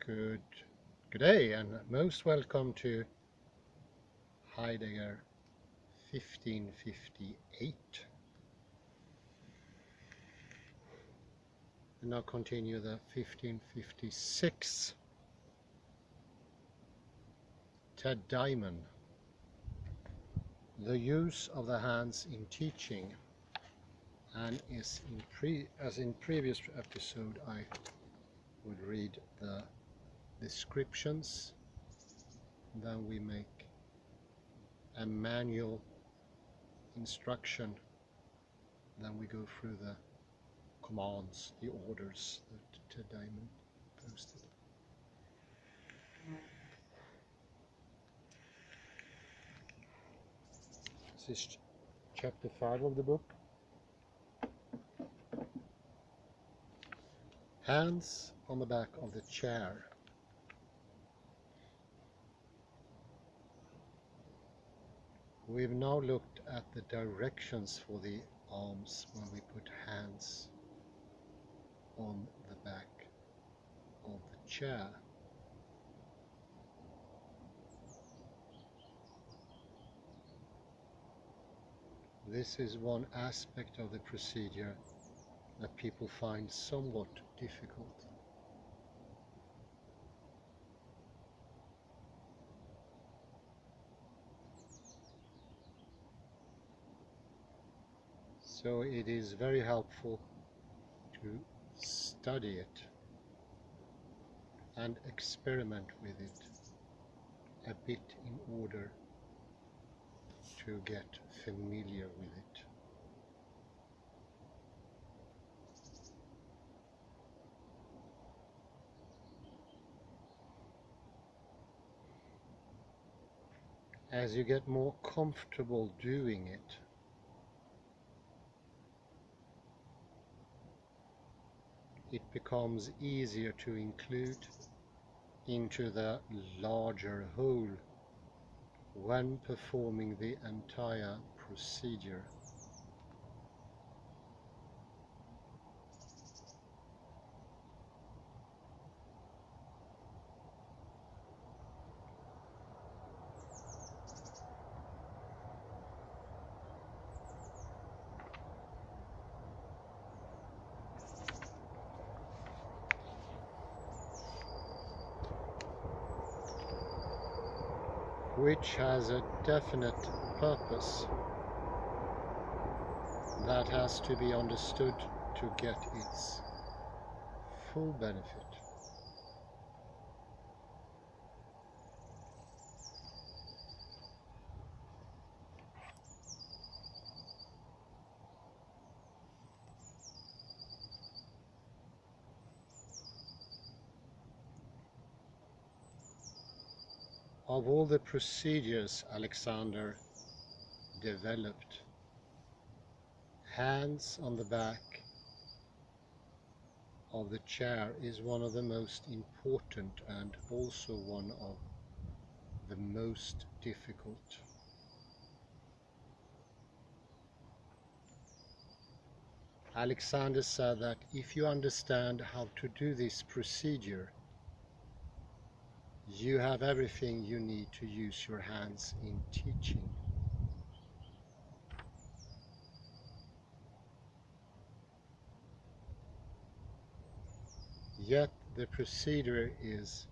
Good day and most welcome to Heidegger 1558. And now continue the 1556. Dimon. The use of the hands in teaching, and as in previous episode I would read the descriptions, then we make a manual instruction, then we go through the commands, the orders that Dimon posted. This is chapter 5 of the book. Hands on the back of the chair. We've now looked at the directions for the arms when we put hands on the back of the chair. This is one aspect of the procedure that people find somewhat difficult. So it is very helpful to study it and experiment with it a bit in order to get familiar with it. As you get more comfortable doing it, it becomes easier to include into the larger whole when performing the entire procedure. Which has a definite purpose that has to be understood to get its full benefit. Of all the procedures Alexander developed, hands on the back of the chair is one of the most important and also one of the most difficult. Alexander said that if you understand how to do this procedure, you have everything you need to use your hands in teaching. Yet the procedure is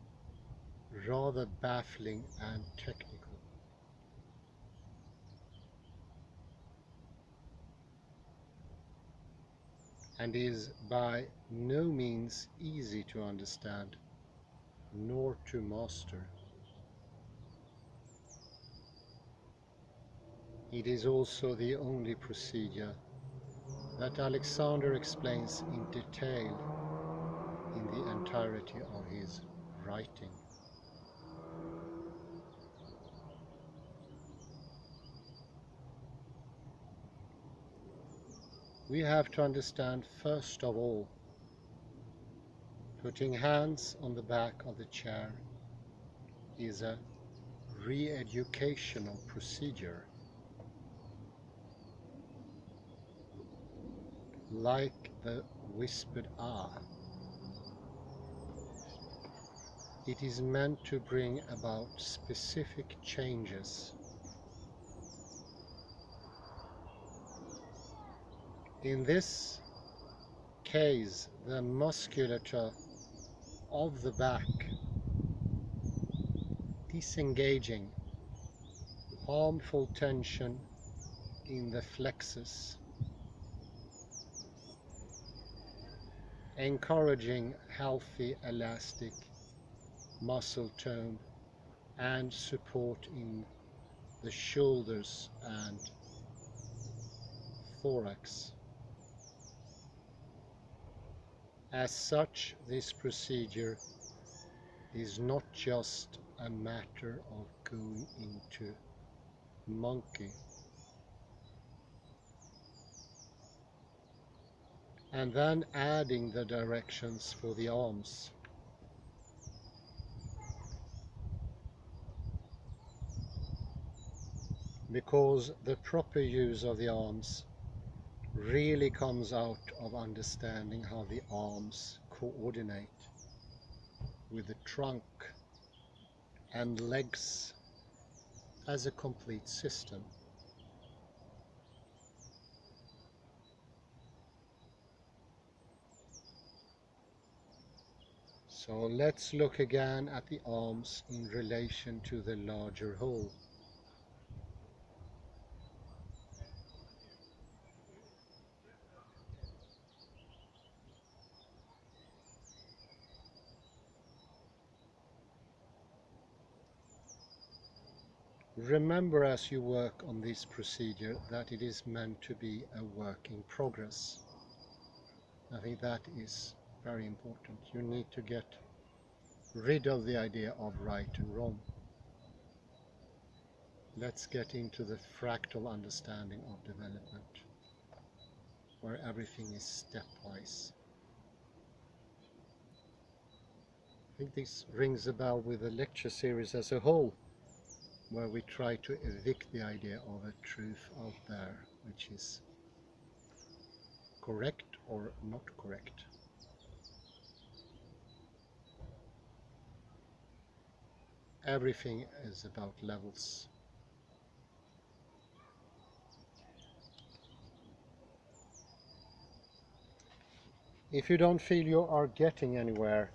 rather baffling and technical. And is by no means easy to understand nor to master. It is also the only procedure that Alexander explains in detail in the entirety of his writing. We have to understand first of all, putting hands on the back of the chair is a re-educational procedure. Like the whispered ah. it is meant to bring about specific changes. In this case, the musculature of the back disengaging harmful tension in the flexors, encouraging healthy elastic muscle tone and support in the shoulders and thorax. As such, this procedure is not just a matter of going into monkey and then adding the directions for the arms. Because the proper use of the arms really comes out of understanding how the arms coordinate with the trunk and legs as a complete system. So let's look again at the arms in relation to the larger whole. Remember as you work on this procedure that it is meant to be a work in progress. I think that is very important. You need to get rid of the idea of right and wrong. Let's get into the fractal understanding of development, where everything is stepwise. I think this rings a bell with the lecture series as a whole, where we try to evict the idea of a truth out there, which is correct or not correct. Everything is about levels. If you don't feel you are getting anywhere,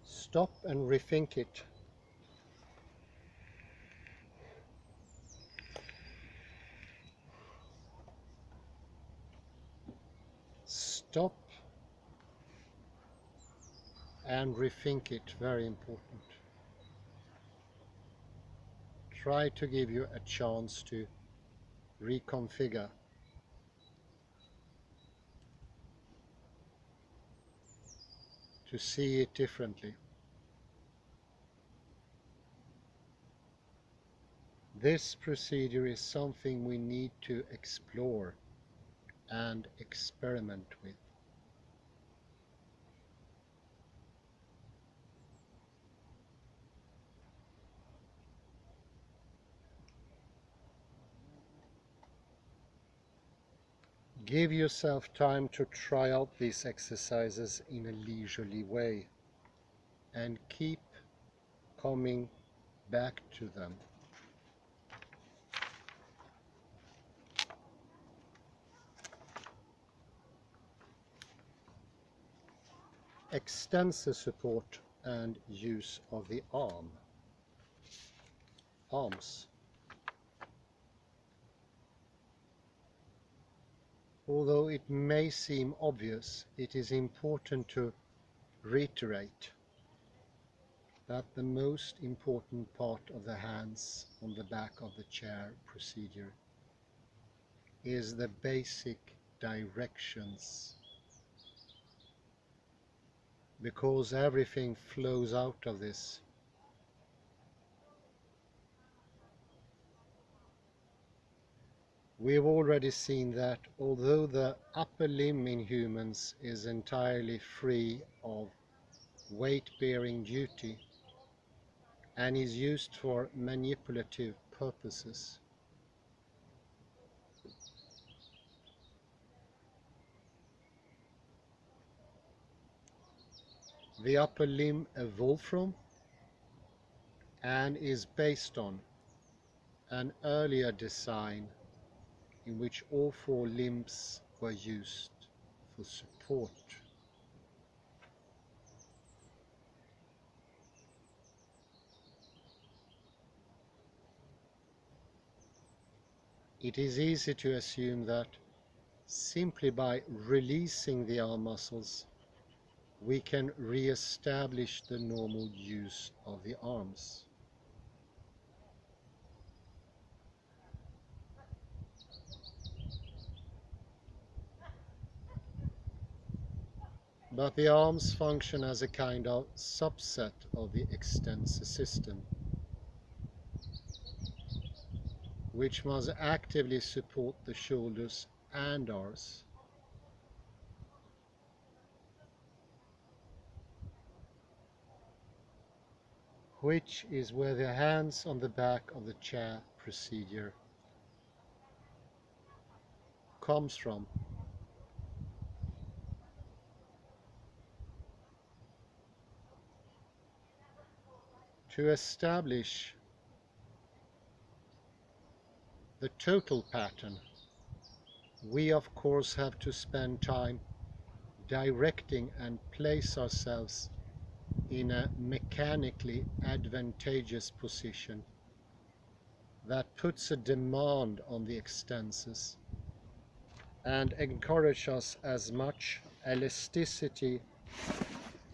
stop and rethink it. Stop and rethink it, very important. Try to give you a chance to reconfigure. To see it differently. This procedure is something we need to explore and experiment with. Give yourself time to try out these exercises in a leisurely way and keep coming back to them. Extensor support and use of the arms. Although it may seem obvious, it is important to reiterate that the most important part of the hands on the back of the chair procedure is the basic directions, because everything flows out of this. We've already seen that although the upper limb in humans is entirely free of weight-bearing duty and is used for manipulative purposes, the upper limb evolved from and is based on an earlier design in which all four limbs were used for support. It is easy to assume that simply by releasing the arm muscles, we can re-establish the normal use of the arms. But the arms function as a kind of subset of the extensor system, which must actively support the shoulders and arms. Which is where the hands on the back of the chair procedure comes from. To establish the total pattern, we of course have to spend time directing and place ourselves in a mechanically advantageous position that puts a demand on the extensors and encourages us as much elasticity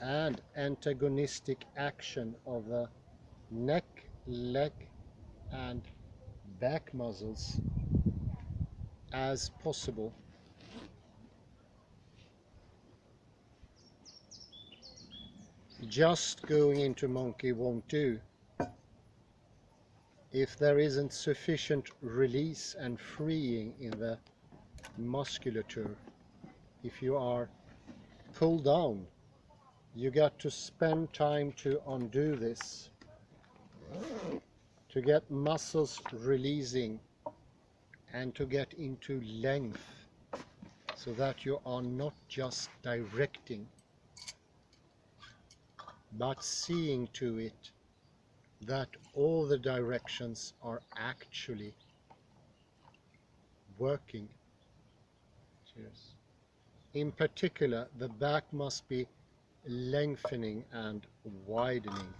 and antagonistic action of the neck, leg and back muscles as possible. Just going into monkey won't do if there isn't sufficient release and freeing in the musculature. If you are pulled down, you got to spend time to undo this, to get muscles releasing and to get into length, so that you are not just directing but seeing to it that all the directions are actually working. Cheers. In particular, the back must be lengthening and widening.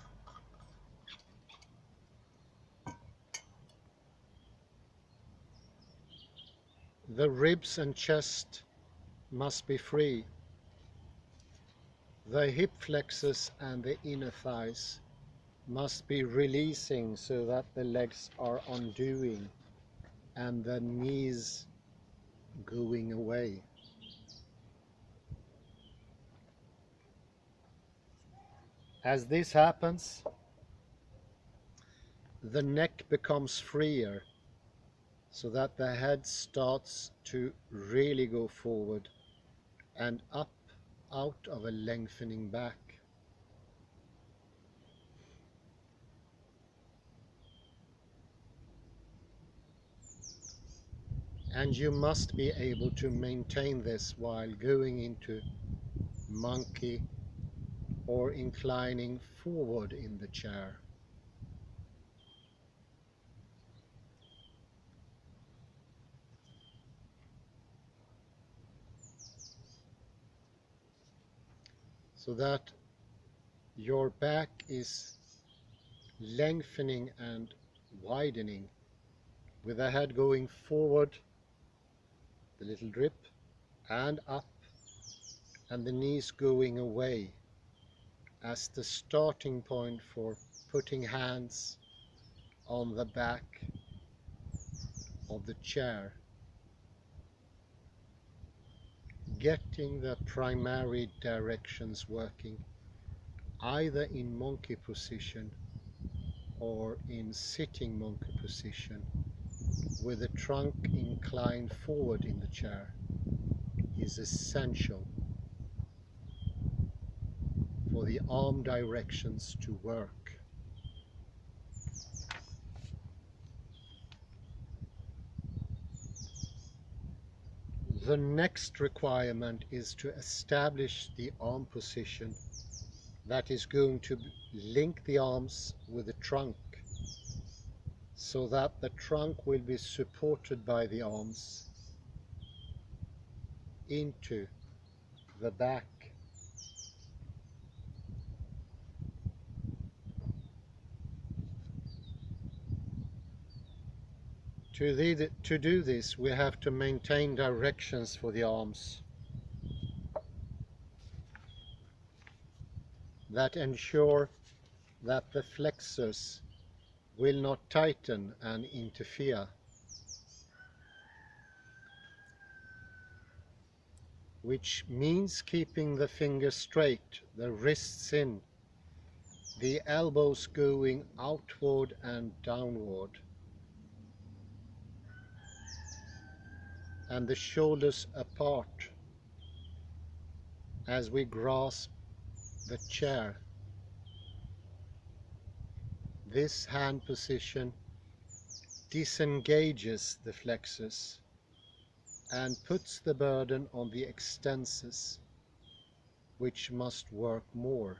The ribs and chest must be free. The hip flexors and the inner thighs must be releasing so that the legs are undoing and the knees going away. As this happens, the neck becomes freer so that the head starts to really go forward and up out of a lengthening back. And you must be able to maintain this while going into monkey or inclining forward in the chair. So that your back is lengthening and widening, with the head going forward, the little drip, and up, and the knees going away as the starting point for putting hands on the back of the chair, getting the primary directions working either in monkey position or in sitting monkey position with the trunk inclined forward in the chair is essential for the arm directions to work. The next requirement is to establish the arm position that is going to link the arms with the trunk, so that the trunk will be supported by the arms into the back. To do this, we have to maintain directions for the arms that ensure that the flexors will not tighten and interfere, which means keeping the fingers straight, the wrists in, the elbows going outward and downward, and the shoulders apart as we grasp the chair. This hand position disengages the flexors and puts the burden on the extensors, which must work more.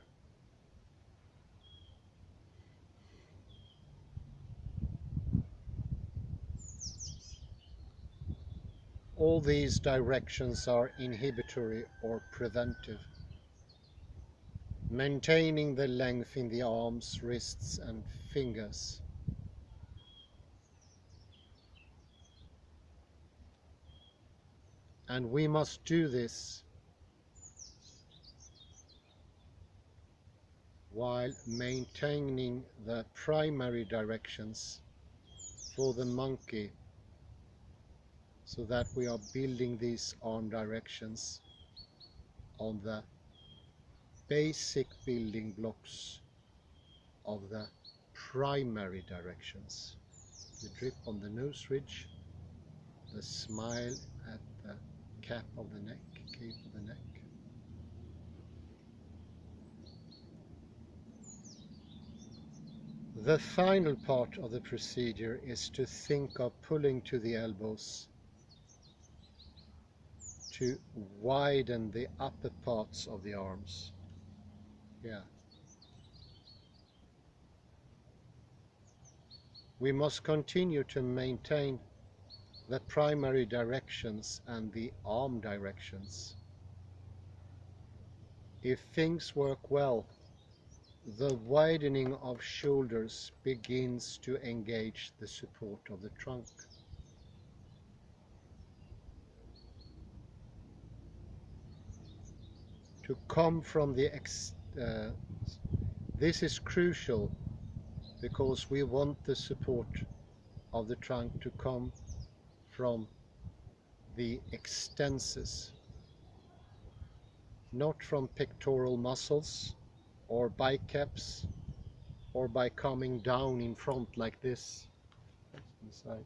All these directions are inhibitory or preventive, maintaining the length in the arms, wrists and fingers. And we must do this while maintaining the primary directions for the monkey, so that we are building these arm directions on the basic building blocks of the primary directions. The drip on the nose ridge, the smile at the cap of the neck, cape of the neck. The final part of the procedure is to think of pulling to the elbows to widen the upper parts of the arms. Yeah. We must continue to maintain the primary directions and the arm directions. If things work well, the widening of shoulders begins to engage the support of the trunk. To come from the this is crucial because we want the support of the trunk to come from the extensors, not from pectoral muscles or biceps, or by coming down in front like this inside.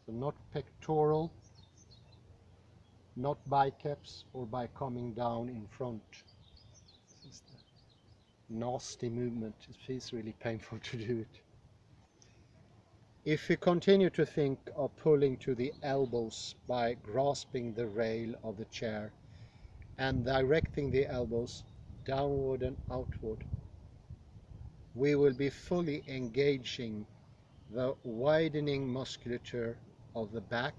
So not pectoral, not biceps, or by coming down in front. This is the nasty movement. It feels really painful to do it. If we continue to think of pulling to the elbows by grasping the rail of the chair and directing the elbows downward and outward, we will be fully engaging the widening musculature of the back,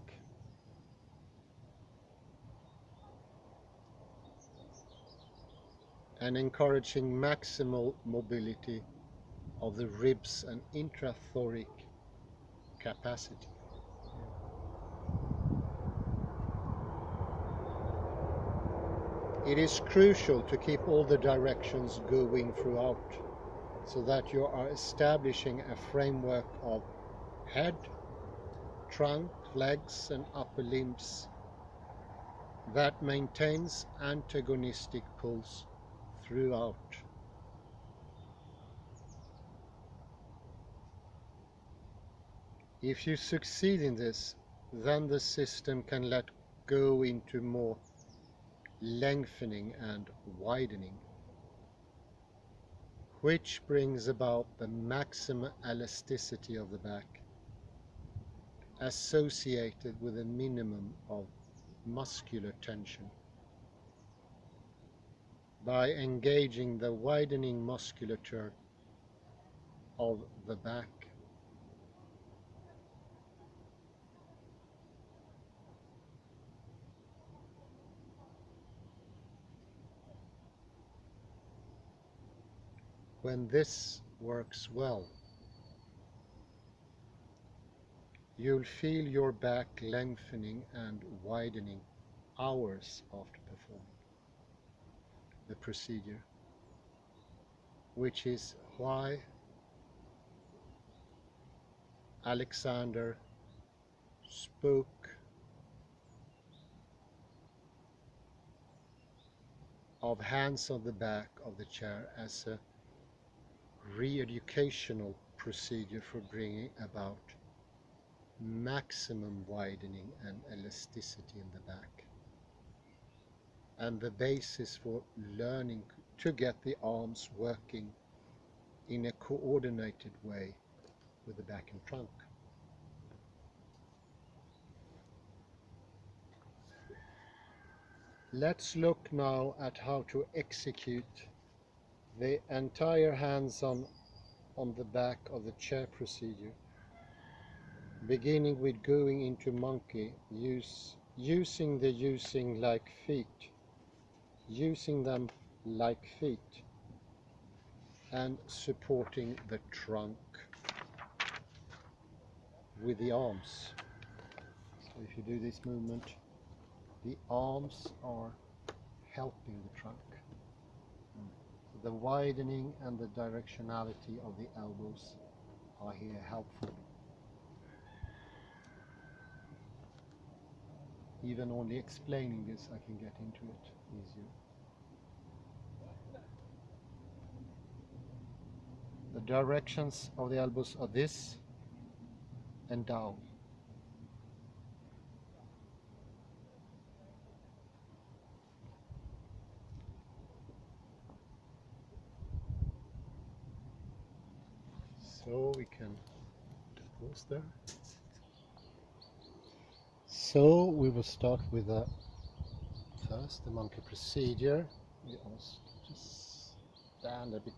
and encouraging maximal mobility of the ribs and intrathoracic capacity. It is crucial to keep all the directions going throughout, so that you are establishing a framework of head, trunk, legs and upper limbs that maintains antagonistic pulls throughout. If you succeed in this, then the system can let go into more lengthening and widening, which brings about the maximum elasticity of the back, associated with a minimum of muscular tension. by engaging the widening musculature of the back. When this works well, you'll feel your back lengthening and widening hours after performing the procedure, which is why Alexander spoke of hands on the back of the chair as a re-educational procedure for bringing about maximum widening and elasticity in the back, and the basis for learning to get the arms working in a coordinated way with the back and trunk. Let's look now at how to execute the entire hands on the back of the chair procedure, beginning with going into monkey, using them like feet and supporting the trunk with the arms. So if you do this movement, the arms are helping the trunk. The widening and the directionality of the elbows are here helpful. Even only explaining this, I can get into it easier. The directions of the elbows are this and down. So we can pause there. So we will start with first the monkey procedure. We also just stand a bit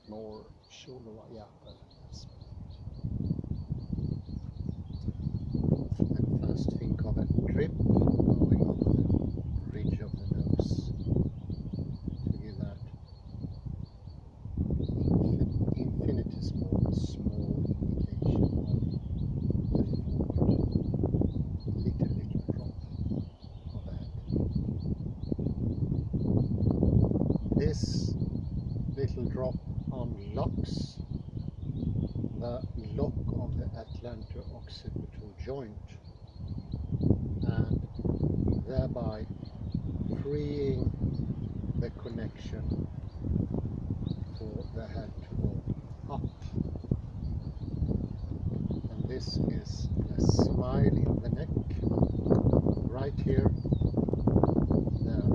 more shoulder wide. Yeah, that's and first think of a drip going up the ridge of the nose to give that infinitesimal small indication of the forward little drop of the head. This little drop unlocks the lock of the atlanto-occipital joint and thereby freeing the connection for the head to go up. And this is a smile in the neck, right here, there.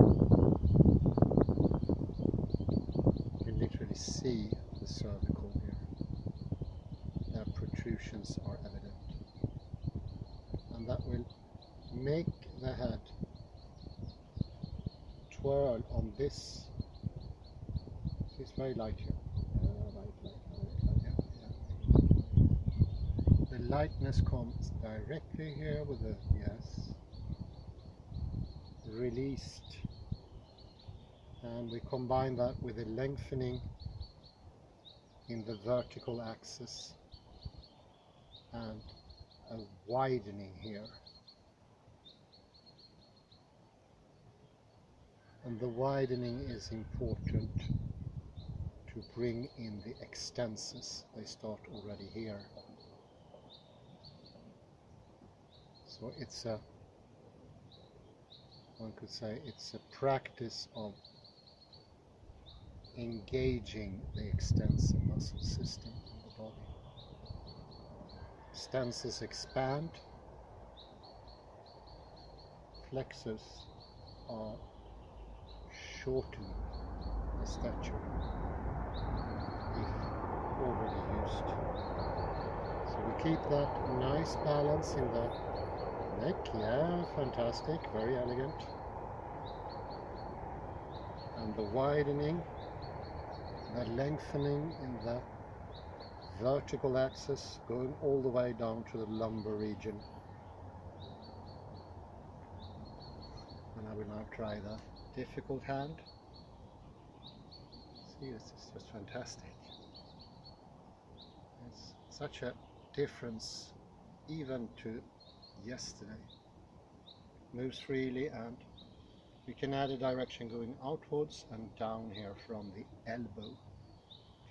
You can literally see the cervical here. Their protrusions are evident. And that will make the head twirl on this. It's very light here. The lightness comes directly here with the yes, released, and we combine that with a lengthening in the vertical axis and a widening here. And the widening is important to bring in the extensors. They start already here. So it's a, one could say, it's a practice of engaging the extensor muscle system in the body. Extensors expand, flexors are shortening the stature if already used. So we keep that nice balance in the neck. Yeah, fantastic, very elegant. And and the widening, the lengthening in the vertical axis going all the way down to the lumbar region. And I will now try the difficult hand. See, this is just fantastic. It's such a difference even to yesterday. Moves freely, and we can add a direction going outwards and down here from the elbow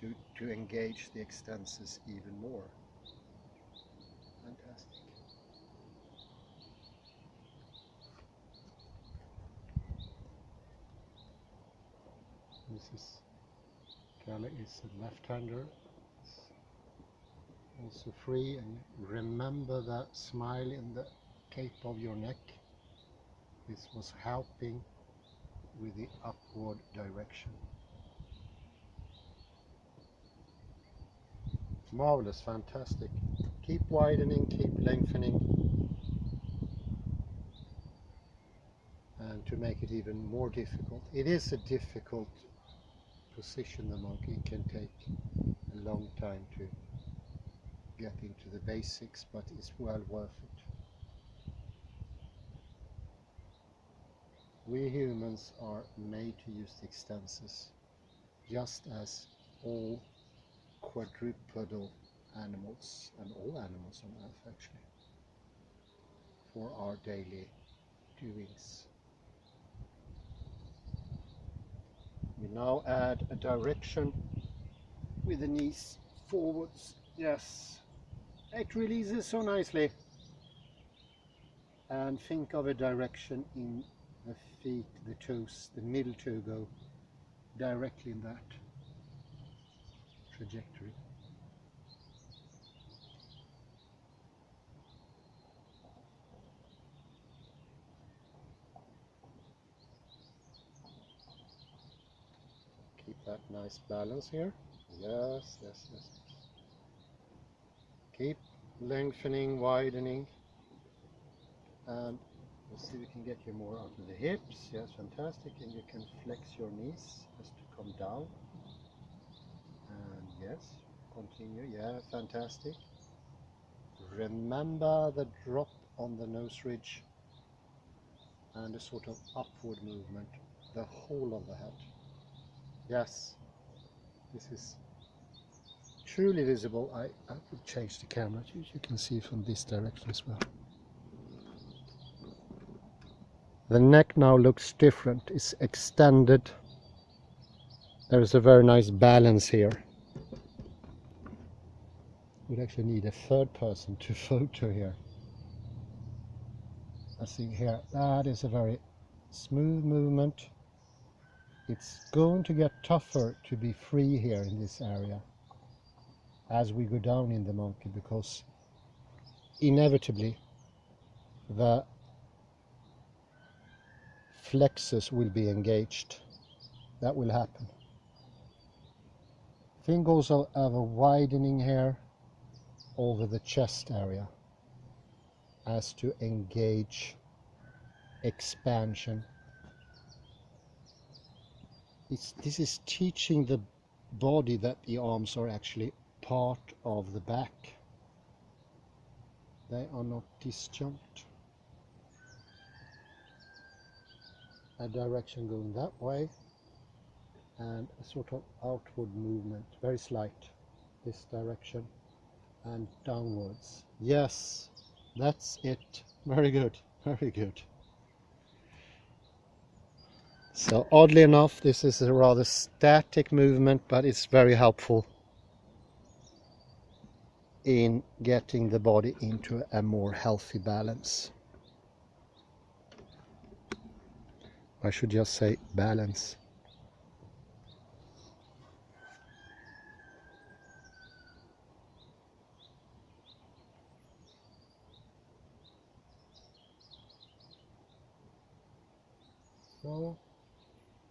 to engage the extensors even more. Fantastic. Kalle is a left-hander. It's also free, and remember that smile in the cape of your neck. This was helping with the upward direction. Marvelous, fantastic. Keep widening, keep lengthening, and to make it even more difficult. It is a difficult position, the monkey. It can take a long time to get into the basics, but it's well worth it. We humans are made to use the extensors, just as all quadrupedal animals, and all animals on Earth actually, for our daily doings. We now add a direction with the knees forwards. Yes, it releases so nicely. And think of a direction in the feet, the toes, the middle toe go directly in that trajectory. Keep that nice balance here. Yes, yes, yes. Keep lengthening, widening, and we'll see if we can get you more out of the hips. Yes, fantastic. And you can flex your knees just to come down. And yes, continue. Yeah, fantastic. Remember the drop on the nose ridge and a sort of upward movement, the whole of the head. Yes, this is truly visible. I will change the camera so you can see from this direction as well. The neck now looks different. It's extended. There is a very nice balance here. We'd actually need a third person to photo here. I see here, that is a very smooth movement. It's going to get tougher to be free here in this area as we go down in the monkey, because inevitably the flexors will be engaged. That will happen. Think also of a widening here over the chest area as to engage expansion. This is teaching the body that the arms are actually part of the back. They are not disjunct. A direction going that way and a sort of outward movement, very slight, this direction and downwards. Yes, that's it. Very good, very good. So oddly enough, this is a rather static movement, but it's very helpful in getting the body into a more healthy balance. I should just say balance. So,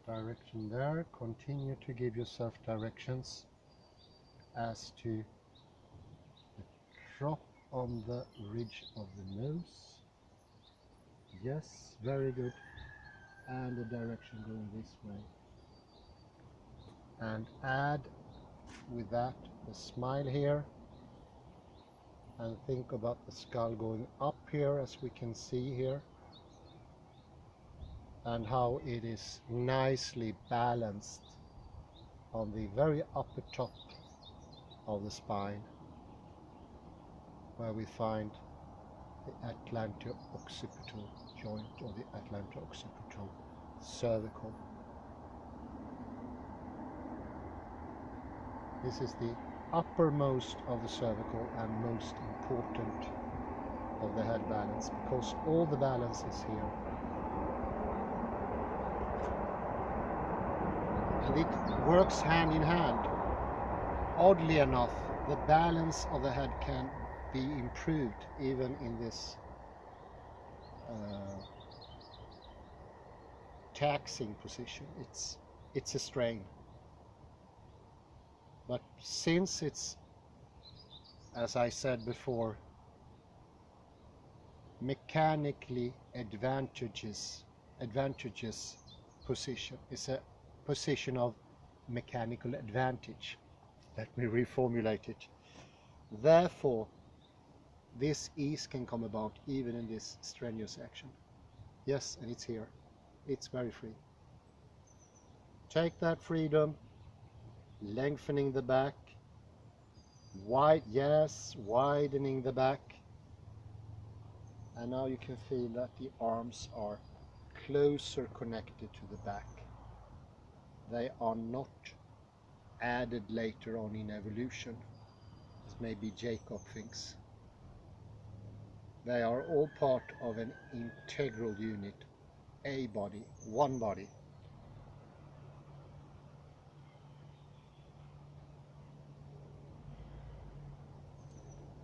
direction there. Continue to give yourself directions as to the drop on the ridge of the nose. Yes, very good. And the direction going this way. and add with that a smile here, and think about the skull going up here, as we can see here, and how it is nicely balanced on the very upper top of the spine, where we find the atlanto-occipital joint, or the atlanto-occipital cervical. This is the uppermost of the cervical and most important of the head balance, because all the balance is here. And it works hand in hand. Oddly enough, the balance of the head can be improved even in this taxing position. It's a strain. But since it's, as I said before, mechanically advantageous position, it's a position of mechanical advantage. Let me reformulate it. Therefore, this ease can come about even in this strenuous action. Yes, and it's here. It's very free. Take that freedom, lengthening the back, widening the back, and now you can feel that the arms are closer connected to the back. They are not added later on in evolution, as maybe Jacob thinks. They are all part of an integral unit, a body, one body.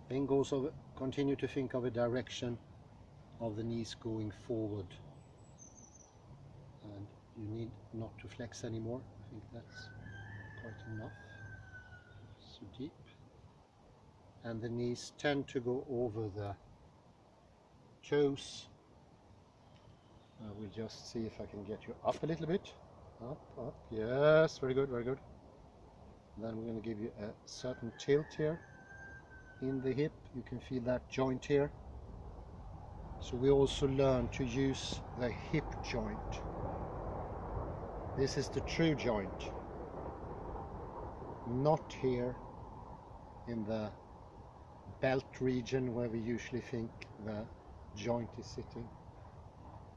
Think also, continue to think of a direction of the knees going forward. And you need not to flex anymore. I think that's quite enough. So deep. And the knees tend to go over the toes. I will just see if I can get you up a little bit. Up. Yes, very good, very good. Then we're going to give you a certain tilt here in the hip. You can feel that joint here. So we also learn to use the hip joint. This is the true joint. Not here in the belt region where we usually think the joint is sitting.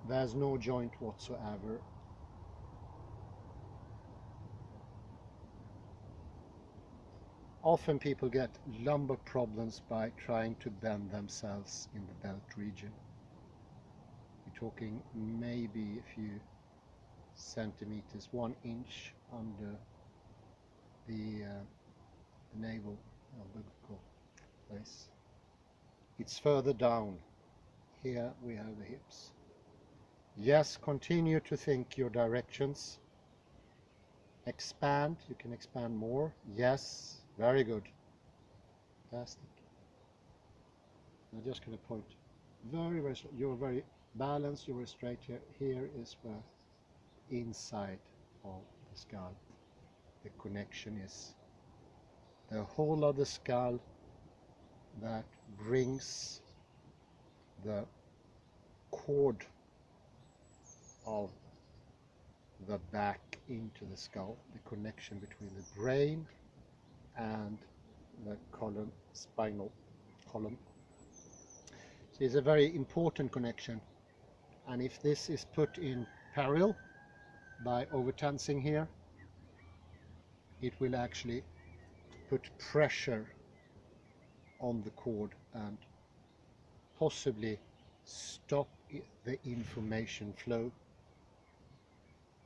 There's no joint whatsoever. Often people get lumbar problems by trying to bend themselves in the belt region. We're talking maybe a few centimeters, 1 inch under the navel umbilical place. It's further down. Here we have the hips. Yes, continue to think your directions. Expand, you can expand more. Yes, very good. Fantastic. I'm just going to point very, very straight. You're very balanced, you're very straight here. Here is where inside of the skull the connection is. The whole of the skull that brings the cord of the back into the skull, the connection between the brain and the column, spinal column. So it's a very important connection, and if this is put in peril by overtensing here, it will actually put pressure on the cord and possibly stop the information flow.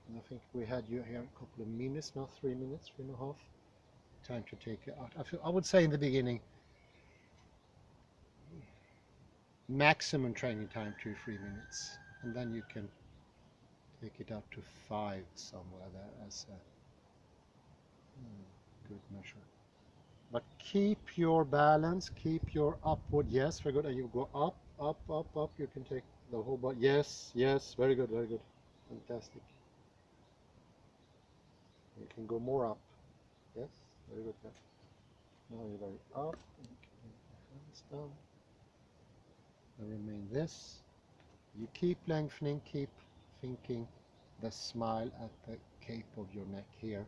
And I think we had you here a couple of minutes now, 3 minutes, 3.5. Time to take it out. I would say in the beginning, maximum training time 2-3 minutes, and then you can take it up to 5 somewhere there as a good measure. But keep your balance, keep your upward. Yes, very good. And you go up, up, up, up. You can take the whole body. Yes, yes, very good, very good. Fantastic. You can go more up. Yes, very good. Yeah. Now you're very up. You can bring the hands down. And remain this. You keep lengthening, keep thinking the smile at the cape of your neck here.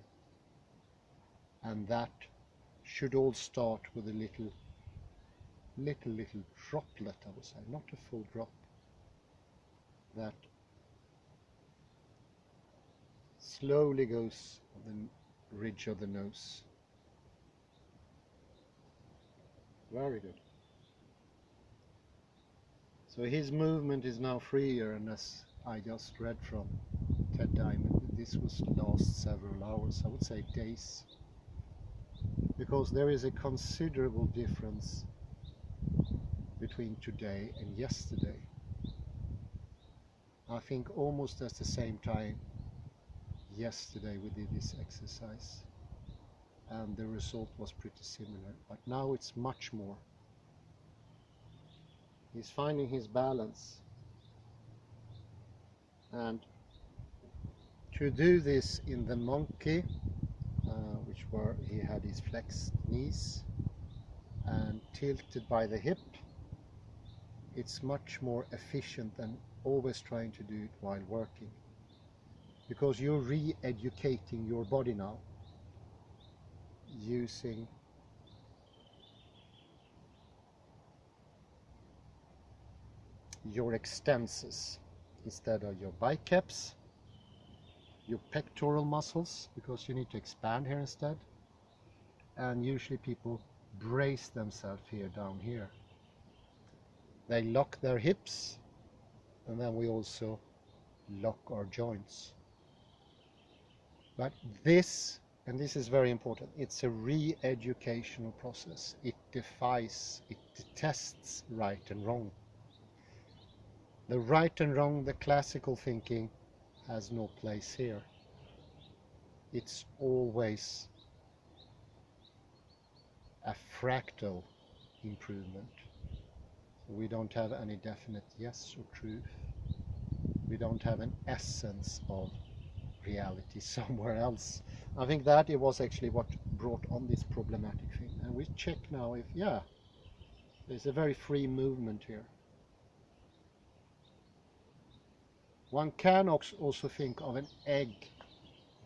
And that should all start with a little droplet, I would say, not a full drop. That slowly goes on the ridge of the nose. Very good. So his movement is now freer, and as I just read from Ted Dimon, this was last several hours, I would say days, because there is a considerable difference between today and yesterday. I think almost at the same time yesterday we did this exercise, and the result was pretty similar, but now it's much more. He's finding his balance, and to do this in the monkey, which were he had his flexed knees and tilted by the hip, it's much more efficient than always trying to do it while working, because you're re-educating your body now using your extensors instead of your biceps, your pectoral muscles, because you need to expand here instead. And usually people brace themselves here, down here. They lock their hips, and then we also lock our joints. But this, and this is very important, it's a re-educational process. It detests right and wrong. The right and wrong, the classical thinking, has no place here. It's always a fractal improvement. We don't have any definite yes or truth. We don't have an essence of reality somewhere else. I think that it was actually what brought on this problematic thing. And we check now if, yeah, there's a very free movement here. One can also think of an egg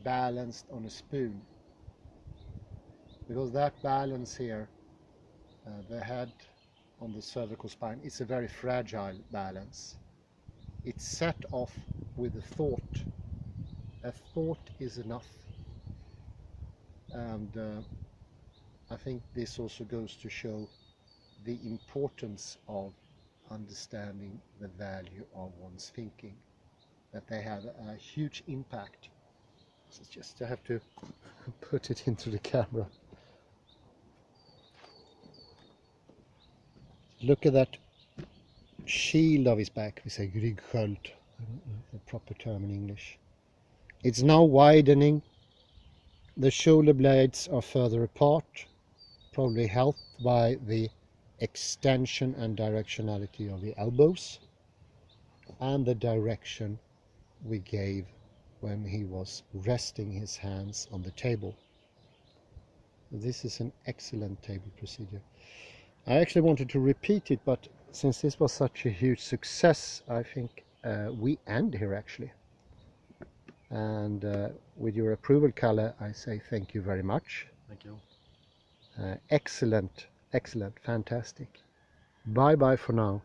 balanced on a spoon, because that balance here, the head on the cervical spine, is a very fragile balance. It's set off with a thought. A thought is enough. And I think this also goes to show the importance of understanding the value of one's thinking, that they have a huge impact. So just I have to put it into the camera. Look at that shield of his back. We say ryggsköld, the proper term in English. It's now widening. The shoulder blades are further apart, probably helped by the extension and directionality of the elbows and the direction we gave when he was resting his hands on the table. This is an excellent table procedure. I actually wanted to repeat it, but since this was such a huge success, I think we end here actually. And with your approval, Kalle, I say thank you very much. Thank you. Excellent, excellent, fantastic. Bye bye for now.